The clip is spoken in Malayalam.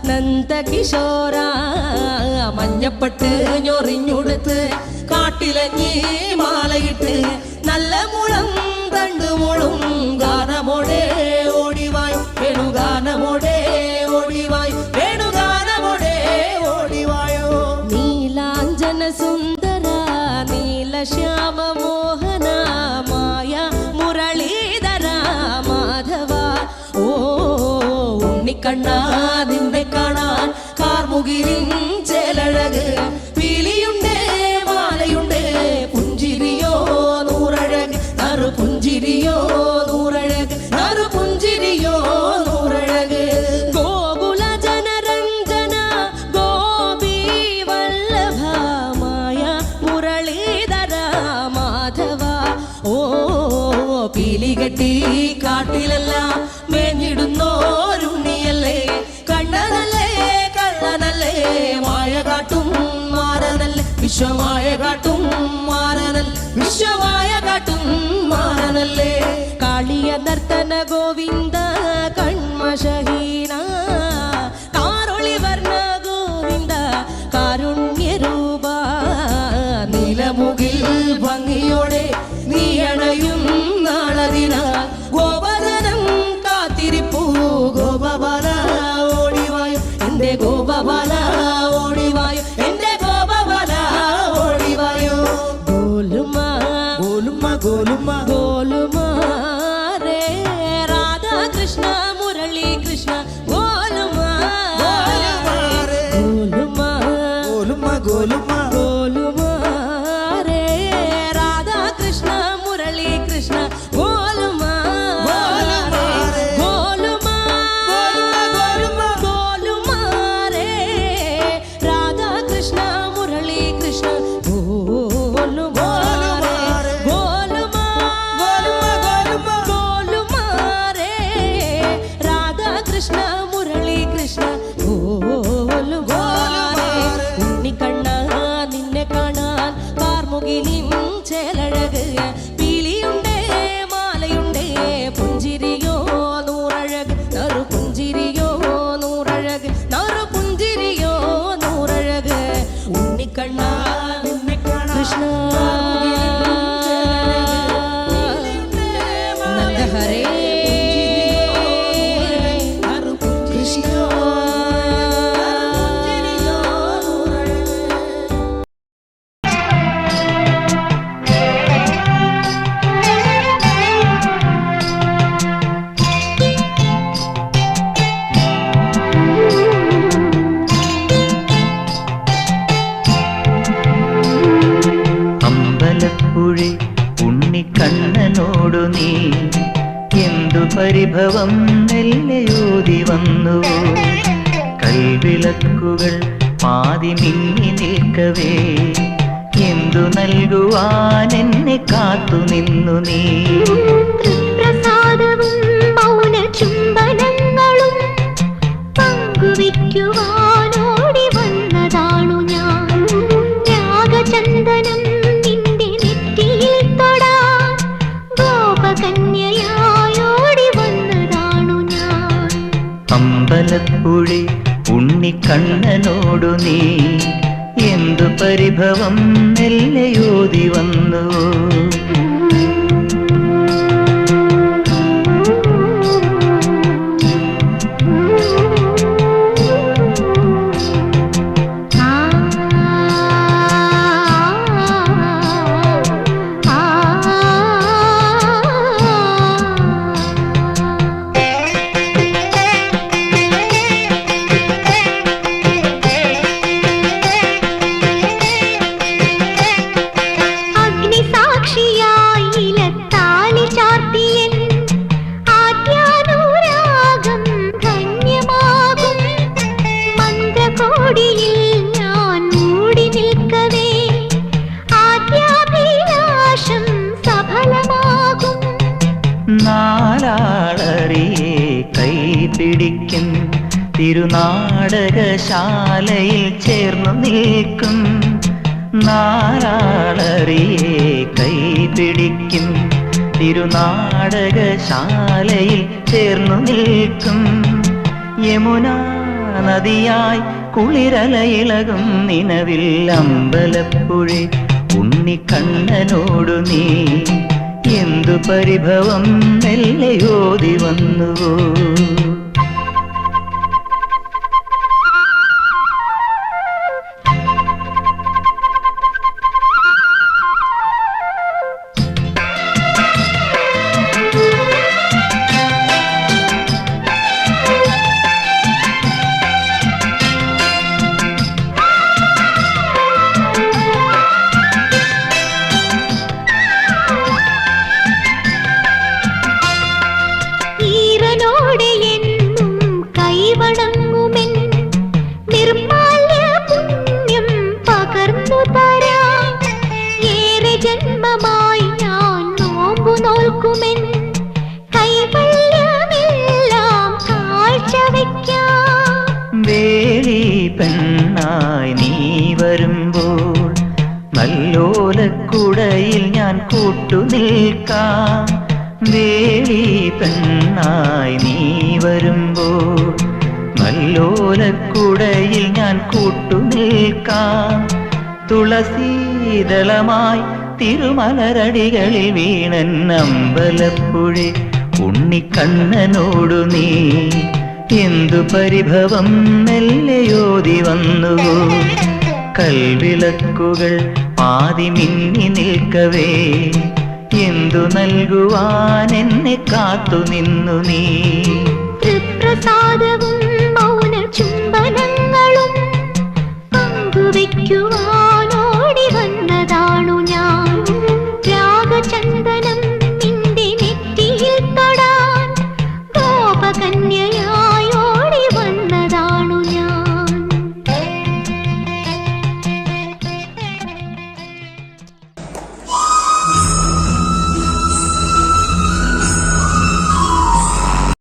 നന്ദകിശോര മഞ്ഞപ്പെട്ട് ഞൊറിഞ്ഞുടുത്ത് കാട്ടിലഞ്ഞി മാലയിട്ട് നല്ല മുളം തണ്ടുമുളും ഗാനമോടെ ഓടിവായ് വേണുഗാനമോടെ ഓടിവായ് വേണുഗാനമോടെ ഓടിവായോ നീലാഞ്ജന സുന്ദര നീലശ്യാമ മോഹന മായ മുരളീധര മാധവ ഓ ഉണ്ണിക്കണ്ണാ നിന്നെ കാണാൻ കാർമുകിലിൻ ചേലഴക് പീലിയുണ്ട് മാലയുണ്ട് പുഞ്ചിരിയോ നൂറഴക് നറു പുഞ്ചിരിയോ നൂറഴക് നറു പുഞ്ചിരിയോ നൂറഴക് ഗോകുല ജനരഞ്ജന ഗോപി വല്ലഭ മായ മുരളീധര മാധവ ഓ പീലികെട്ടി കാട്ടിലെല്ലാം മേഞ്ഞിടുന്നോരുണ്ണിയല്ലേ കണ്ണനല്ലേ കള്ളനല്ലേ മായ കാട്ടും മാറനല്ലേ വിശ്വമായ കാട്ടും മാറനൽ വിശ്വമായ കാട്ടും മാറനല്ലേ കാളിയ നർത്തന ഗോവിന്ദ കൺമശഹീന കാരൊളി വർണ്ണ ഗോവിന്ദ കാരുണ്യരൂപ നീലമുകിൽ ഭംഗിയോടെ നീ അണയും നാളതിനാൽ ഗോപദനം കാത്തിരിപ്പൂ ഗോപബാല ഓടിവായോ എന്റെ ഗോപബാല ഓടിവായോ എന്റെ ഗോപബാല ഓടിവായോ ഗോലുമ ഗോലുമ ഗോലുമ ഗോലുമ രേ രാധാകൃഷ്ണ മുരളി കൃഷ്ണ ഗോലുമ ഗോലുമ ഗോലുമ ഗോലുമ ഗോലുമ രേ രാധാകൃഷ്ണ മുരളി കൃഷ്ണ ഗോലുമ ഗോലുമ ഗോലുമ രേ രാധാകൃഷ്ണ മുരളി കൃഷ്ണ ഗോലുമ ഗോലുമ ഗോലുമ രേ രാധാകൃഷ്ണ മുരളി കൃഷ്ണ ഗോലുമ ഉണ്ണിക്കണ്ണ നിന്നെ കാണാൻ കാർമുകിലിൻ ചേലഴക് പീലിയുണ്ടേ മാലയുണ്ടേ പുഞ്ചിരിയോ നൂറഴക് നറു പുഞ്ചിരിയോ നൂറഴക് നറു പുഞ്ചിരിയോ നൂറഴക് ഉണ്ണിക്കണ്ണ കൃഷ്ണ നന്ദഹരേ കൃഷ്ണ അമ്പലപ്പുഴി ഉണ്ണിക്കണ്ണനോടു നീ എന്തു പരിഭവം നെല്ലയോതി വന്നു കൽവിളക്കുകൾ പാതി മിന്നി നിൽക്കവേ എന്തു നൽകുവാൻ എന്നെ കാത്തു നിന്നു നീ പ്രസാദവും മൗന ചുംബനങ്ങളും പങ്കുവയ്ക്കുവാനോടി വന്നതാണു ഞാൻ രാഗചന്ദനം നിന്റെ നെറ്റിയിൽ തൊടാൻ ഗോപകന്യയായോടി വന്നതാണു ഞാൻ അമ്പലപ്പുഴി ഉണ്ണിക്കണ്ണനോടു നീ എന്തു പരിഭവം നെല്ലയോതി വന്നു നാലാളറിയെ കൈപിടിക്കും തിരുനാടകശാലയിൽ ചേർന്നു നിൽക്കും നാലാളറിയെ കൈപിടിക്കും തിരുനാടകശാലയിൽ ചേർന്നു നിൽക്കും യമുനാ നദിയായി കുളിരലയിളകും നിലവിൽ അമ്പലപ്പുഴേ ഉണ്ണിക്കണ്ണനോടു നീ എന്തു പരിഭവം മെല്ലയോതി വന്നുവോ. ജന്മമായി ഞാൻ നോമ്പു നോൽക്കുമെൻ കൈവല്യമെല്ലാം കാഴ്ചവെക്കാം. വേളി പെണ്ണായി നീ വരുമ്പോൾ നല്ലോലക്കുടയിൽ ഞാൻ കൂട്ടുനിൽക്കാം. വേളി പെണ്ണായി നീ വരുമ്പോൾ നല്ലോലക്കുടയിൽ ഞാൻ കൂട്ടുനിൽക്കാം. തുളസീദളമായി തിരുമലരടികളിൽ വീണൻ അമ്പലപ്പുഴേ ഉണ്ണിക്കണ്ണനോടു നീ എന്തു പരിഭവം മെല്ലയോതി വന്നുവോ. കൽവിളക്കുകൾ പാതി മിന്നി നിൽക്കവേ എന്തു നൽകുവാൻ എന്നെ കാത്തു നിന്നു നീ. തൃപ്രസാദവും